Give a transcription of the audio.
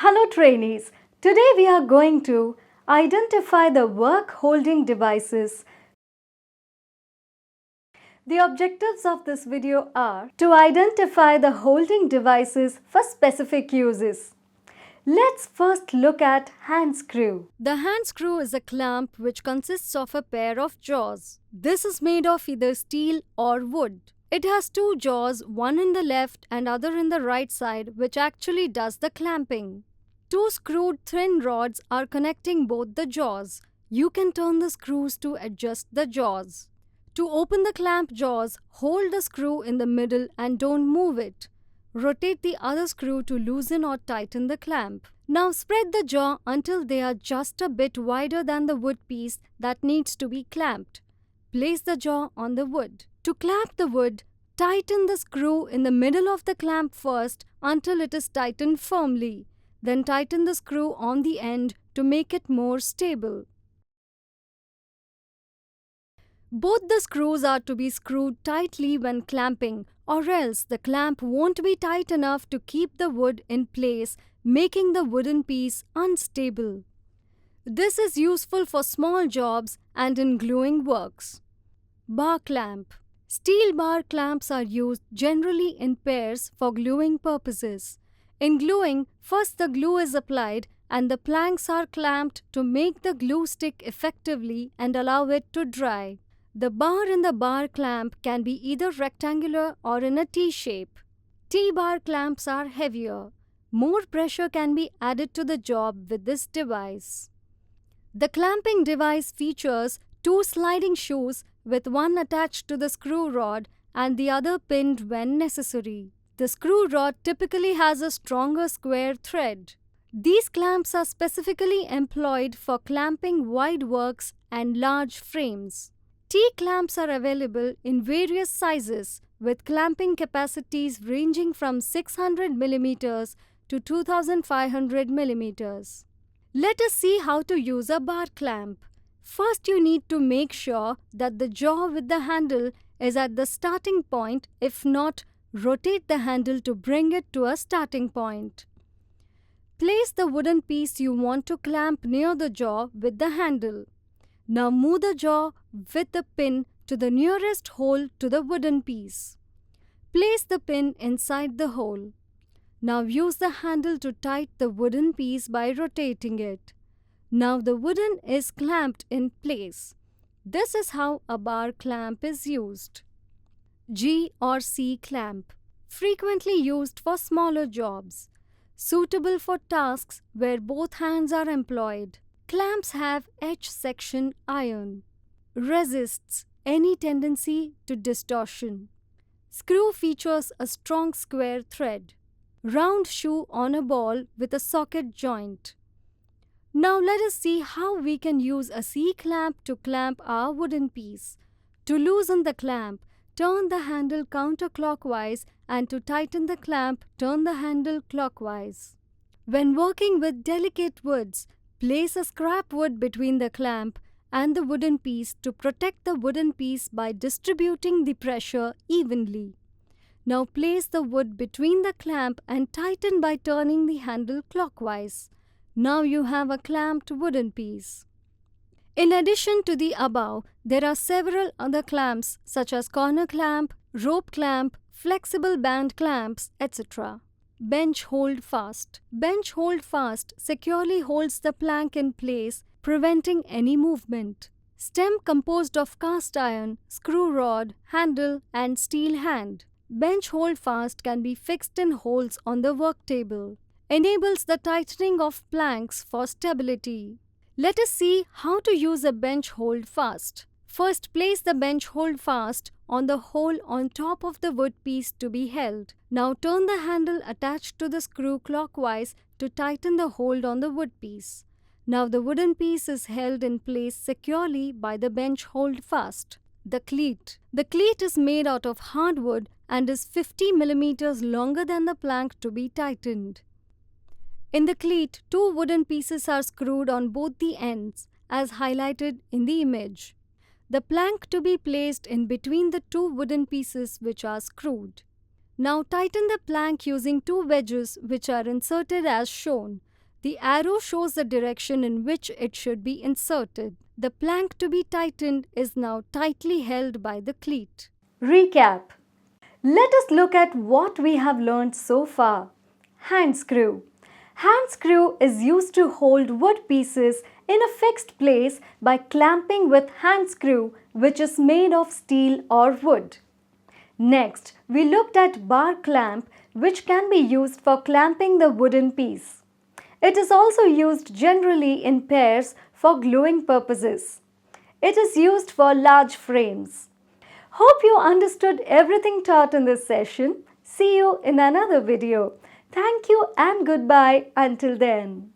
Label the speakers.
Speaker 1: Hello trainees, today we are going to identify the work holding devices. The objectives of this video are to identify the holding devices for specific uses. Let's first look at hand screw. The hand screw is a clamp which consists of a pair of jaws. This is made of either steel or wood. It has two jaws, one in the left and other in the right side, which actually does the clamping. Two screwed thin rods are connecting both the jaws. You can turn the screws to adjust the jaws. To open the clamp jaws, hold the screw in the middle and don't move it. Rotate the other screw to loosen or tighten the clamp. Now spread the jaw until they are just a bit wider than the wood piece that needs to be clamped. Place the jaw on the wood. To clamp the wood, tighten the screw in the middle of the clamp first until it is tightened firmly. Then tighten the screw on the end to make it more stable. Both the screws are to be screwed tightly when clamping, or else the clamp won't be tight enough to keep the wood in place, making the wooden piece unstable. This is useful for small jobs and in gluing works. Bar clamp. Steel bar clamps are used generally in pairs for gluing purposes. In gluing, first the glue is applied and the planks are clamped to make the glue stick effectively and allow it to dry. The bar in the bar clamp can be either rectangular or in a T-shape. T-bar clamps are heavier. More pressure can be added to the job with this device. The clamping device features two sliding shoes with one attached to the screw rod and the other pinned when necessary. The screw rod typically has a stronger square thread. These clamps are specifically employed for clamping wide works and large frames. T-clamps are available in various sizes with clamping capacities ranging from 600 mm to 2500 mm. Let us see how to use a bar clamp. First, you need to make sure that the jaw with the handle is at the starting point. If not, rotate the handle to bring it to a starting point. Place the wooden piece you want to clamp near the jaw with the handle. Now move the jaw with the pin to the nearest hole to the wooden piece. Place the pin inside the hole. Now use the handle to tighten the wooden piece by rotating it. Now the wooden is clamped in place. This is how a bar clamp is used. G or C clamp. Frequently used for smaller jobs. Suitable for tasks where both hands are employed. Clamps have H-section iron. Resists any tendency to distortion. Screw features a strong square thread. Round shoe on a ball with a socket joint. Now let us see how we can use a C-clamp to clamp our wooden piece. To loosen the clamp, turn the handle counterclockwise, and to tighten the clamp, turn the handle clockwise. When working with delicate woods, place a scrap wood between the clamp and the wooden piece to protect the wooden piece by distributing the pressure evenly. Now place the wood between the clamp and tighten by turning the handle clockwise. Now you have a clamped wooden piece. In addition to the above, there are several other clamps such as corner clamp, rope clamp, flexible band clamps, etc. Bench hold fast. Bench hold fast securely holds the plank in place, preventing any movement. Stem composed of cast iron, screw rod, handle, and steel hand. Bench hold fast can be fixed in holes on the work table. Enables the tightening of planks for stability. Let us see how to use a bench hold fast. First, place the bench hold fast on the hole on top of the wood piece to be held. Now turn the handle attached to the screw clockwise to tighten the hold on the wood piece. Now the wooden piece is held in place securely by the bench hold fast. The cleat. The cleat is made out of hardwood and is 50 mm longer than the plank to be tightened. In the cleat, two wooden pieces are screwed on both the ends, as highlighted in the image. The plank to be placed in between the two wooden pieces which are screwed. Now tighten the plank using two wedges which are inserted as shown. The arrow shows the direction in which it should be inserted. The plank to be tightened is now tightly held by the cleat. Recap. Let us look at what we have learned so far. Hand screw. Hand screw is used to hold wood pieces in a fixed place by clamping with hand screw, which is made of steel or wood. Next, we looked at bar clamp, which can be used for clamping the wooden piece. It is also used generally in pairs for gluing purposes. It is used for large frames. Hope you understood everything taught in this session. See you in another video. Thank you and goodbye until then.